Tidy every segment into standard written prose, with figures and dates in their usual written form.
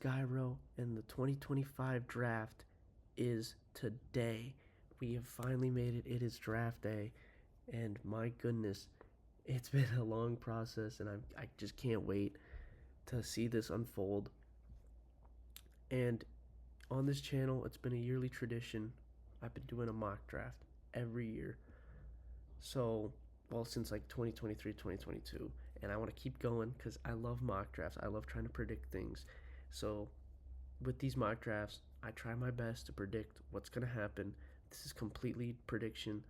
Skyro, and the 2025 draft is today. We have finally made it. It is draft day, and my goodness, it's been a long process, and I just can't wait to see this unfold. And on this channel, it's been a yearly tradition. I've been doing a mock draft every year. So, well, since like 2023, 2022. And I want to keep going because I love mock drafts. I love trying to predict things. So, with these mock drafts, I try my best to predict what's going to happen. This is completely prediction,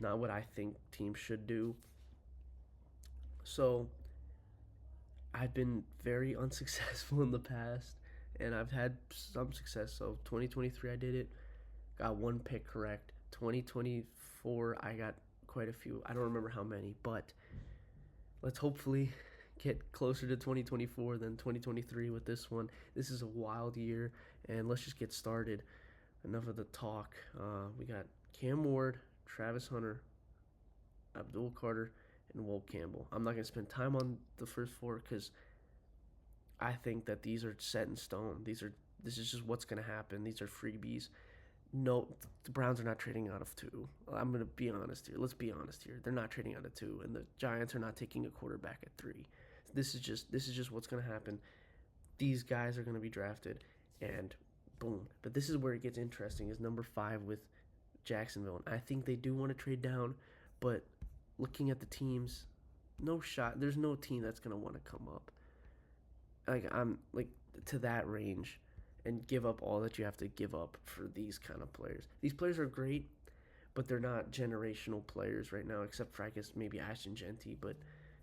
not what I think teams should do. So, I've been very unsuccessful in the past, and I've had some success. So 2023, I did it, got one pick correct. 2024, I got quite a few. I don't remember how many, but let's hopefully get closer to 2024 than 2023 with this one. This is a wild year, and let's just get started. Enough of the talk. We got Cam Ward, Travis Hunter, Abdul Carter, and Will Campbell. I'm not going to spend time on the first four because I think that these are set in stone. This is just what's going to happen. These are freebies. No, the Browns are not trading out of two. I'm going to be honest here. Let's be honest here. They're not trading out of two, and the Giants are not taking a quarterback at 3. This is just what's going to happen. These guys are going to be drafted, and boom. But this is where it gets interesting. Is number 5 with Jacksonville, and I think they do want to trade down, but looking at the teams, no shot. There's no team that's going to want to come up. I'm to that range and give up all that you have to give up for these kind of players. These players are great, but they're not generational players right now, except for, I guess, maybe Ashton Jeanty, but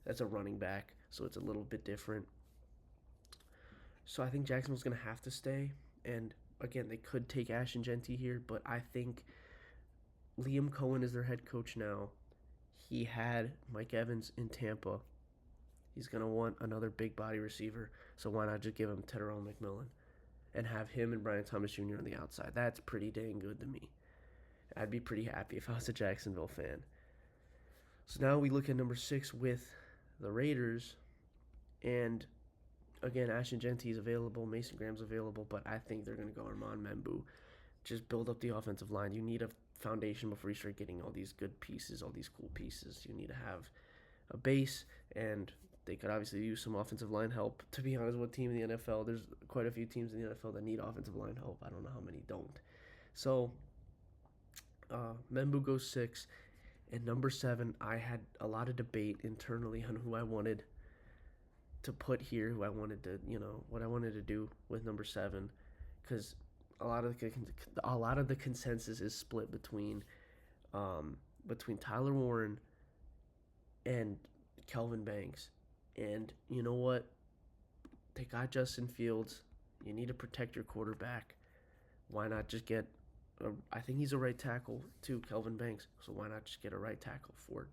that's a running back, so it's a little bit different. So I think Jacksonville's going to have to stay, and again, they could take Ashton Jeanty here, but I think Liam Cohen is their head coach now. He had Mike Evans in Tampa. He's going to want another big body receiver, so why not just give him Tyrell McMillan and have him and Brian Thomas Jr. on the outside? That's pretty dang good to me. I'd be pretty happy if I was a Jacksonville fan. So now we look at number 6 with the Raiders, and again, Ashton Jeanty is available, Mason Graham's available, but I think they're going to go Armand Membu. Just build up the offensive line. You need a foundation before you start getting all these good pieces, all these cool pieces. You need to have a base, and they could obviously use some offensive line help. To be honest, what team in the NFL? There's quite a few teams in the NFL that need offensive line help. I don't know how many don't. So, Membu goes 6, and number 7, I had a lot of debate internally on who I wanted to put here, who I wanted to, what I wanted to do with number 7, because a lot of the consensus is split between Tyler Warren and Kelvin Banks. And you know what? They got Justin Fields. You need to protect your quarterback. Why not just get I think he's a right tackle too, Kelvin Banks. So why not just get a right tackle for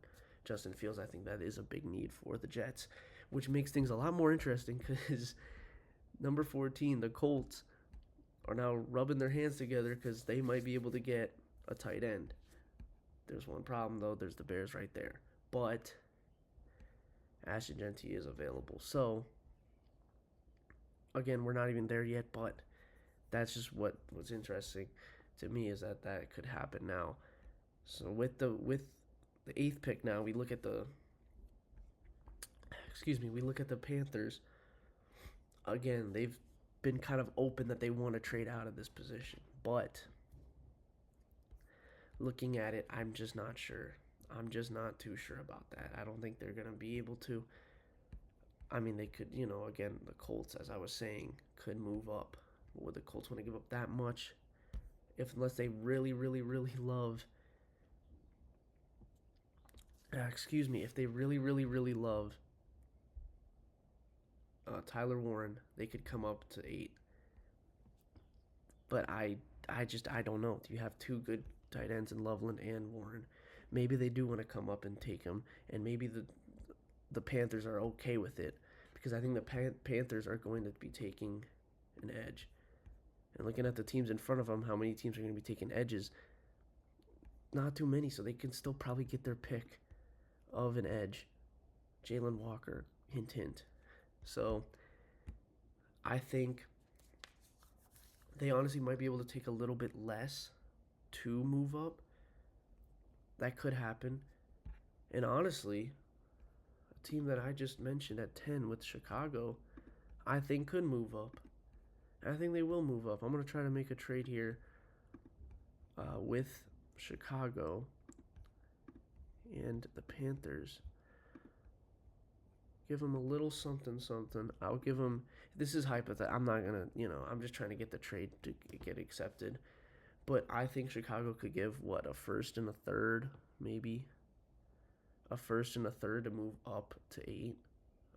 Justin Fields? I think that is a big need for the Jets, which makes things a lot more interesting because number 14, the Colts, are now rubbing their hands together because they might be able to get a tight end. There's one problem, though. There's the Bears right there. But Ashton Jeanty is available. So, again, we're not even there yet, but that's just what's interesting to me is that could happen now. So with the 8th pick now, we look at the Panthers. Again, they've been kind of open that they want to trade out of this position, but looking at it, I'm just not sure. I'm just not too sure about that. I don't think they're going to be able to. I mean, they could, again, the Colts, as I was saying, could move up. Would the Colts want to give up that much? Unless they really, really, really love. If they really, really, really love Tyler Warren, they could come up to 8. But I don't know. You have 2 good tight ends in Loveland and Warren. Maybe they do want to come up and take him, and maybe the Panthers are okay with it because I think the Panthers are going to be taking an edge. And looking at the teams in front of them, how many teams are going to be taking edges? Not too many, so they can still probably get their pick of an edge. Jalen Walker, hint, hint. So I think they honestly might be able to take a little bit less to move up. That could happen. And honestly, a team that I just mentioned at 10 with Chicago, I think could move up. I think they will move up. I'm going to try to make a trade here with Chicago and the Panthers. Give them a little something, something. I'll give them. This is hypothetical. I'm not gonna, I'm just trying to get the trade to get accepted. But I think Chicago could give what, a first and a third, maybe a first and a third to move up to 8.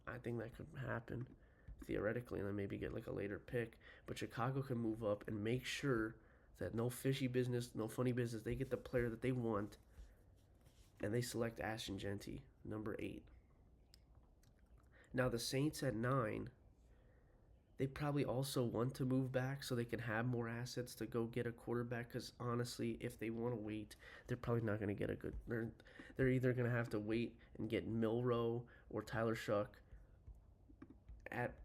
I think that could happen theoretically, and then maybe get like a later pick. But Chicago can move up and make sure that no fishy business, no funny business. They get the player that they want, and they select Ashton Jeanty, number 8. Now the Saints at 9, they probably also want to move back so they can have more assets to go get a quarterback. Because honestly, if they want to wait, they're probably not going to get a good. They're either going to have to wait and get Milroe or Tyler Shuck at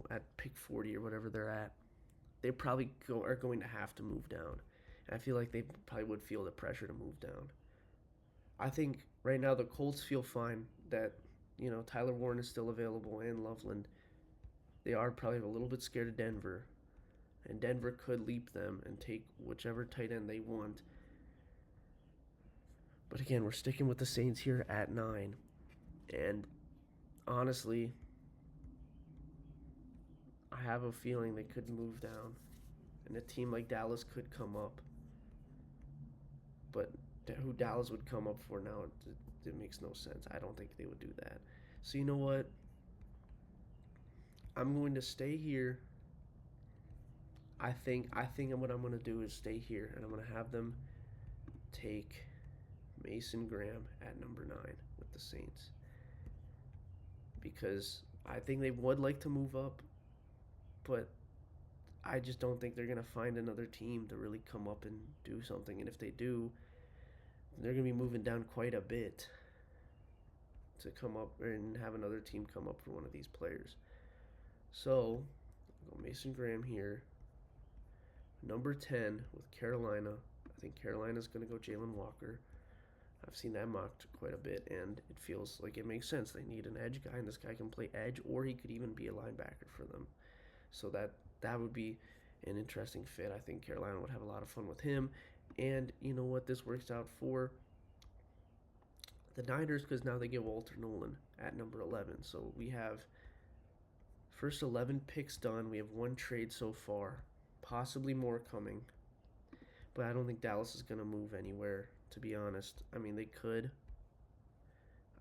at pick 40 or whatever they're at. They probably are going to have to move down. And I feel like they probably would feel the pressure to move down. I think right now the Colts feel fine that Tyler Warren is still available and Loveland. They are probably a little bit scared of Denver, and Denver could leap them and take whichever tight end they want. But again, we're sticking with the Saints here at 9, and honestly, I have a feeling they could move down, and a team like Dallas could come up. But who Dallas would come up for now, it makes no sense. I don't think they would do that. So you know what? I'm going to stay here. I think what I'm going to do is stay here, and I'm going to have them take Mason Graham at number 9 with the Saints, because I think they would like to move up, but I just don't think they're going to find another team to really come up and do something. And if they do, they're going to be moving down quite a bit to come up and have another team come up for one of these players. So, I'll go Mason Graham here. Number 10 with Carolina. I think Carolina's going to go Jalen Walker. I've seen that mocked quite a bit, and it feels like it makes sense. They need an edge guy, and this guy can play edge, or he could even be a linebacker for them. So that would be an interesting fit. I think Carolina would have a lot of fun with him. And you know what? This works out for the Niners because now they get Walter Nolan at number 11. So we have first 11 picks done. We have one trade so far, possibly more coming. But I don't think Dallas is going to move anywhere, to be honest. I mean, they could.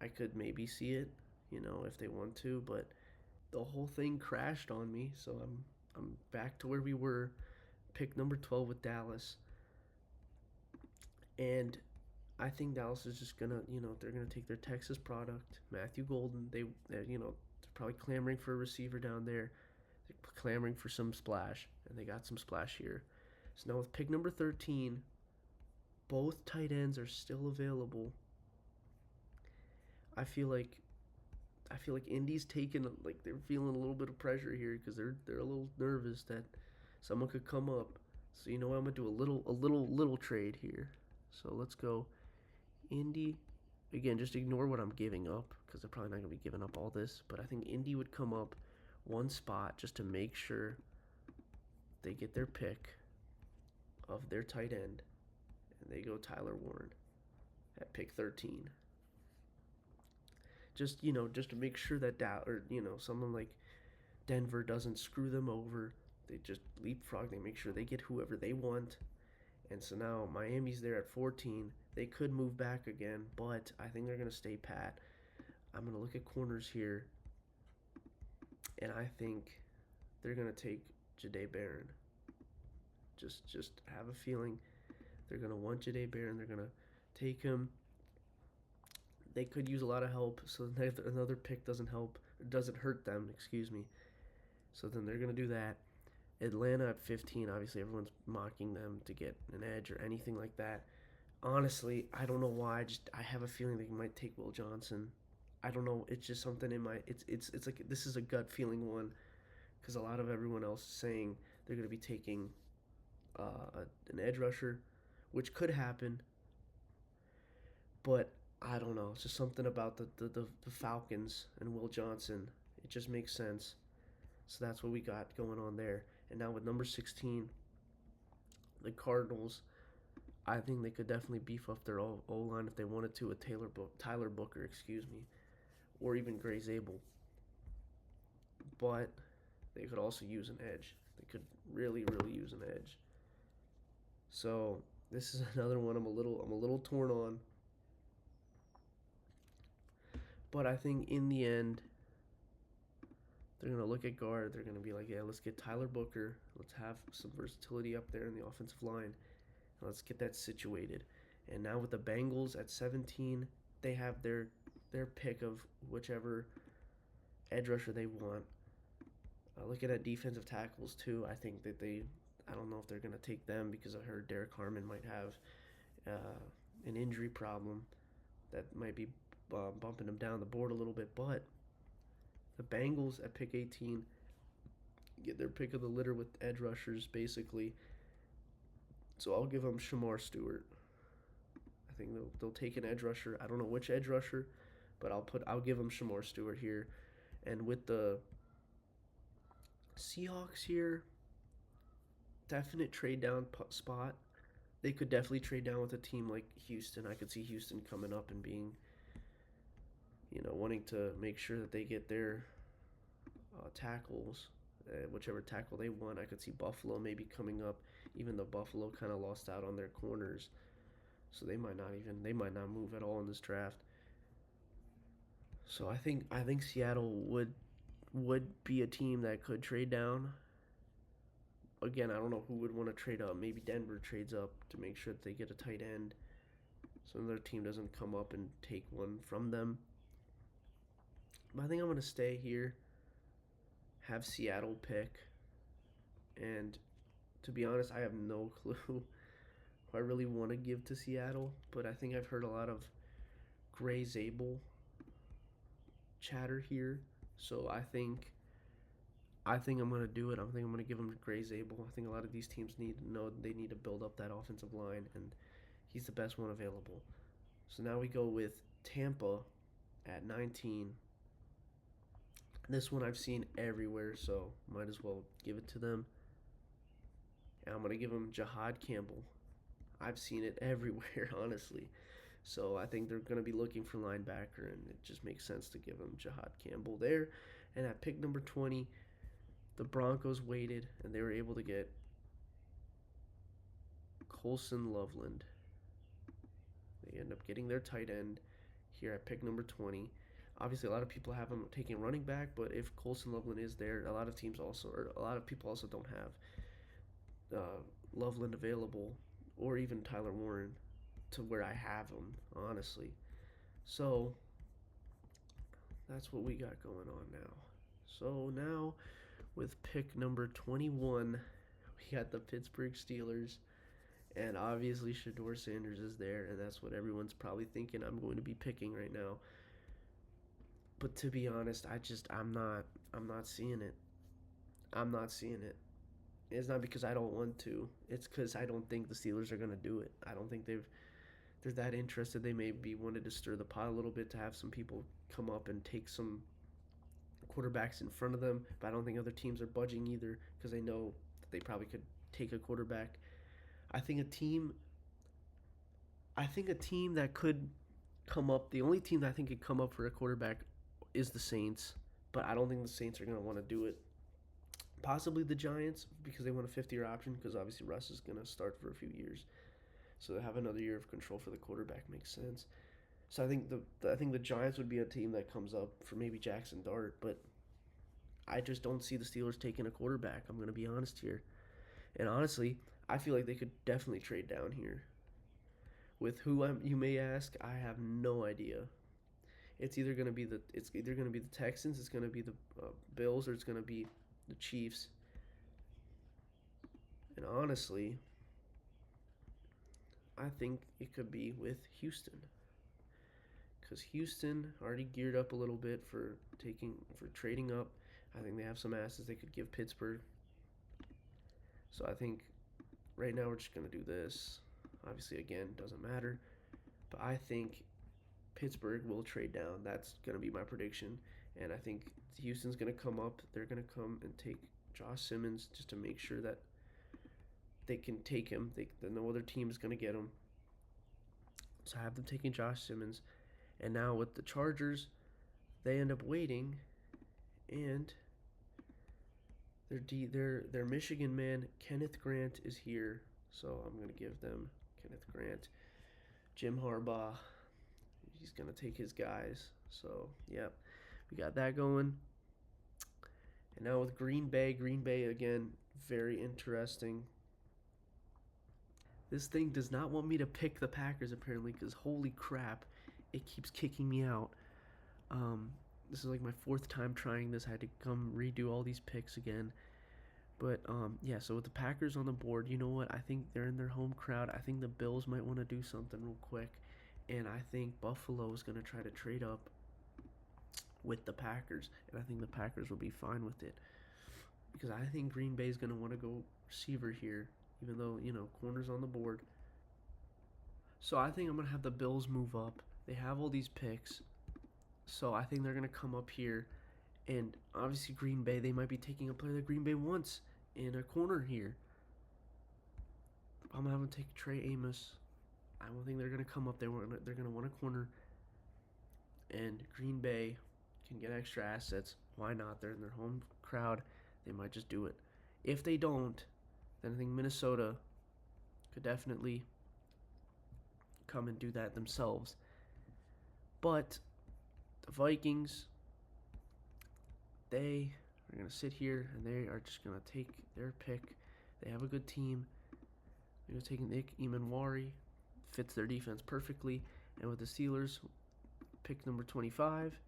I could maybe see it, if they want to, but the whole thing crashed on me, so I'm back to where we were. Pick number 12 with Dallas. And I think Dallas is just gonna, they're gonna take their Texas product, Matthew Golden. They're probably clamoring for a receiver down there. They're clamoring for some splash, and they got some splash here. So now with pick number 13, both tight ends are still available. I feel like Indy's taking, like, they're feeling a little bit of pressure here because they're a little nervous that someone could come up. So you know what? I'm gonna do a little trade here. So let's go Indy. Again, just ignore what I'm giving up because they're probably not gonna be giving up all this. But I think Indy would come up one spot just to make sure they get their pick of their tight end, and they go Tyler Warren at pick 13. Just to make sure that someone like Denver doesn't screw them over. They just leapfrog. They make sure they get whoever they want. And so now Miami's there at 14. They could move back again, but I think they're going to stay pat. I'm going to look at corners here, and I think they're going to take Jahdae Barron. Just have a feeling they're going to want Jahdae Barron. They're going to take him. They could use a lot of help, so another pick doesn't hurt them, excuse me. So then they're going to do that. Atlanta at 15, obviously everyone's mocking them to get an edge or anything like that. Honestly, I don't know why. I have a feeling they might take Will Johnson. I don't know. It's just something in my. It's like this is a gut feeling one, because a lot of everyone else is saying they're going to be taking an edge rusher, which could happen, but I don't know. It's just something about the Falcons and Will Johnson. It just makes sense. So that's what we got going on there. And now with number 16, the Cardinals, I think they could definitely beef up their O line if they wanted to with Tyler Booker, excuse me, or even Gray Zabel. But they could also use an edge. They could really, really use an edge. So this is another one I'm a little torn on. But I think in the end, they're going to look at guard. They're going to be like, yeah, let's get Tyler Booker. Let's have some versatility up there in the offensive line. And let's get that situated. And now with the Bengals at 17, they have their pick of whichever edge rusher they want. Looking at defensive tackles, too, I think that I don't know if they're going to take them because I heard Derek Harmon might have an injury problem that might be bumping them down the board a little bit. But the Bengals at pick 18 get their pick of the litter with edge rushers, basically. So I'll give them Shamar Stewart. I think they'll take an edge rusher. I don't know which edge rusher, but I'll give them Shamar Stewart here. And with the Seahawks here, definite trade down spot. They could definitely trade down with a team like Houston. I could see Houston coming up and being, wanting to make sure that they get their tackles, whichever tackle they want. I could see Buffalo maybe coming up, even though Buffalo kind of lost out on their corners, so they might not move at all in this draft. So I think Seattle would be a team that could trade down. Again, I don't know who would want to trade up. Maybe Denver trades up to make sure that they get a tight end, so another team doesn't come up and take one from them. But I think I'm going to stay here, have Seattle pick, and to be honest, I have no clue who I really want to give to Seattle, but I think I've heard a lot of Gray Zabel chatter here, so I think I'm going to do it. I think I'm going to give him to Gray Zabel. I think a lot of these teams need to know they need to build up that offensive line, and he's the best one available. So now we go with Tampa at 19. This one I've seen everywhere, so might as well give it to them. And I'm going to give him Jahad Campbell. I've seen it everywhere, honestly. So I think they're going to be looking for linebacker, and it just makes sense to give him Jahad Campbell there. And at pick number 20, the Broncos waited, and they were able to get Colson Loveland. They end up getting their tight end here at pick number 20. Obviously, a lot of people have him taking running back, but if Colson Loveland is there, a lot of people also don't have Loveland available, or even Tyler Warren, to where I have him, honestly. So that's what we got going on now. So now, with pick number 21, we got the Pittsburgh Steelers, and obviously Shedeur Sanders is there, and that's what everyone's probably thinking I'm going to be picking right now. But to be honest, I'm not seeing it. I'm not seeing it. It's not because I don't want to. It's because I don't think the Steelers are going to do it. I don't think they're that interested. They maybe wanted to stir the pot a little bit to have some people come up and take some quarterbacks in front of them, but I don't think other teams are budging either because they know that they probably could take a quarterback. I think a team that could come up, the only team that I think could come up for a quarterback is the Saints, but I don't think the Saints are going to want to do it. Possibly the Giants because they want a fifth-year option because obviously Russ is going to start for a few years. So they have another year of control for the quarterback makes sense. So I think the Giants would be a team that comes up for maybe Jackson Dart, but I just don't see the Steelers taking a quarterback. I'm going to be honest here. And honestly, I feel like they could definitely trade down here. With who you may ask, I have no idea. It's either going to be the Texans, it's going to be the Bills, or it's going to be the Chiefs. And honestly, I think it could be with Houston. Because Houston already geared up a little bit for trading up. I think they have some assets they could give Pittsburgh. So I think right now we're just going to do this. Obviously, again, doesn't matter. But I think Pittsburgh will trade down. That's going to be my prediction. And I think Houston's going to come up. They're going to come and take Josh Simmons just to make sure that they can take him. No other team is going to get him. So I have them taking Josh Simmons. And now with the Chargers, they end up waiting. And their Michigan man, Kenneth Grant, is here. So I'm going to give them Kenneth Grant. Jim Harbaugh, he's going to take his guys. So, yeah, we got that going. And now with Green Bay, again, very interesting. This thing does not want me to pick the Packers, apparently, because holy crap, it keeps kicking me out. This is like my 4th time trying this. I had to come redo all these picks again. But, yeah, so with the Packers on the board, you know what? I think they're in their home crowd. I think the Bills might want to do something real quick. And I think Buffalo is going to try to trade up with the Packers. And I think the Packers will be fine with it. Because I think Green Bay is going to want to go receiver here. Even though, corner's on the board. So I think I'm going to have the Bills move up. They have all these picks. So I think they're going to come up here. And obviously Green Bay, they might be taking a player that Green Bay wants in a corner here. I'm going to have them take Trey Amos. I don't think they're going to come up there. They're going to want a corner. And Green Bay can get extra assets. Why not? They're in their home crowd. They might just do it. If they don't, then I think Minnesota could definitely come and do that themselves. But the Vikings, they are going to sit here and they are just going to take their pick. They have a good team. They're going to take Nick Emanwari. Fits their defense perfectly. And with the Steelers, pick number 25,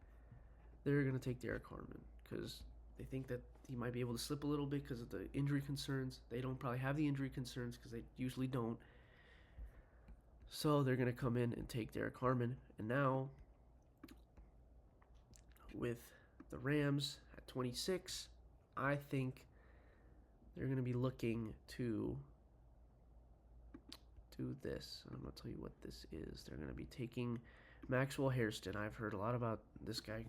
they're going to take Derek Harmon because they think that he might be able to slip a little bit because of the injury concerns. They don't probably have the injury concerns because they usually don't. So they're going to come in and take Derek Harmon. And now, with the Rams at 26, I think they're going to be looking to do this. I'm going to tell you what this is. They're going to be taking Maxwell Hairston. I've heard a lot about this guy,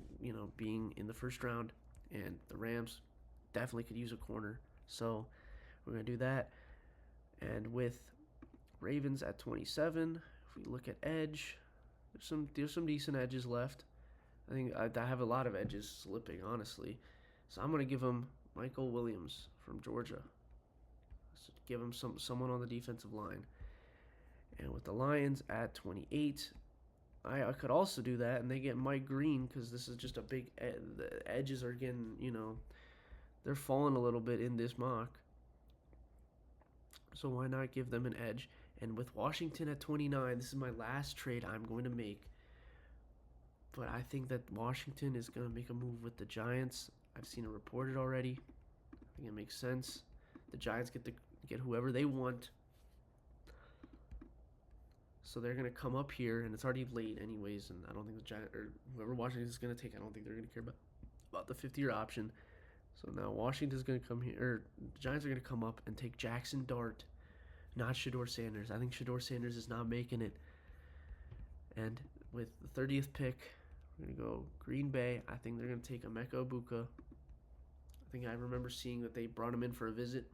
being in the first round. And the Rams definitely could use a corner. So we're going to do that. And with Ravens at 27, if we look at edge, there's some decent edges left. I think I have a lot of edges slipping, honestly. So I'm going to give him Michael Williams from Georgia. So give him someone on the defensive line. And with the Lions at 28, I could also do that, and they get Mike Green because this is just a big the edges are getting, they're falling a little bit in this mock. So why not give them an edge? And with Washington at 29, this is my last trade I'm going to make. But I think that Washington is going to make a move with the Giants. I've seen it reported already. I think it makes sense. The Giants get whoever they want. So they're going to come up here, and it's already late anyways, and I don't think the Giants, or whoever Washington is going to take, I don't think they're going to care about the 50-year option. So now Washington's going to come here, or the Giants are going to come up and take Jackson Dart, not Shedeur Sanders. I think Shedeur Sanders is not making it. And with the 30th pick, we're going to go Green Bay. I think they're going to take Emeka Egbuka. I think I remember seeing that they brought him in for a visit,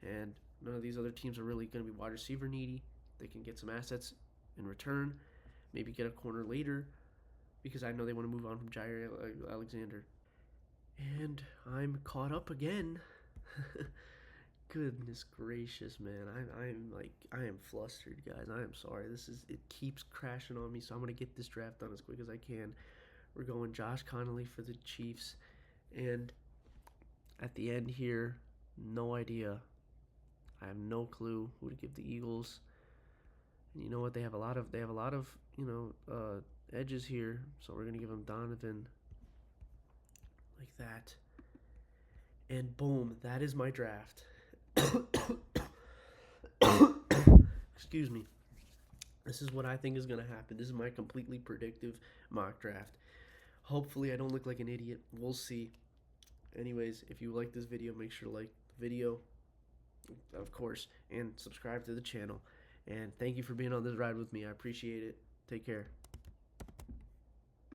and none of these other teams are really going to be wide receiver needy. They can get some assets in return, maybe get a corner later, because I know they want to move on from Jair Alexander. And I'm caught up again. Goodness gracious, man. I am flustered, guys. I am sorry. It keeps crashing on me, so I'm going to get this draft done as quick as I can. We're going Josh Connolly for the Chiefs, and at the end here, no idea. I have no clue who to give the Eagles. And you know what? They have a lot of edges here, so we're gonna give them Donovan like that. And boom, that is my draft. Excuse me. This is what I think is gonna happen. This is my completely predictive mock draft. Hopefully, I don't look like an idiot. We'll see. Anyways, if you like this video, make sure to like the video, of course, and subscribe to the channel. And thank you for being on this ride with me. I appreciate it. Take care.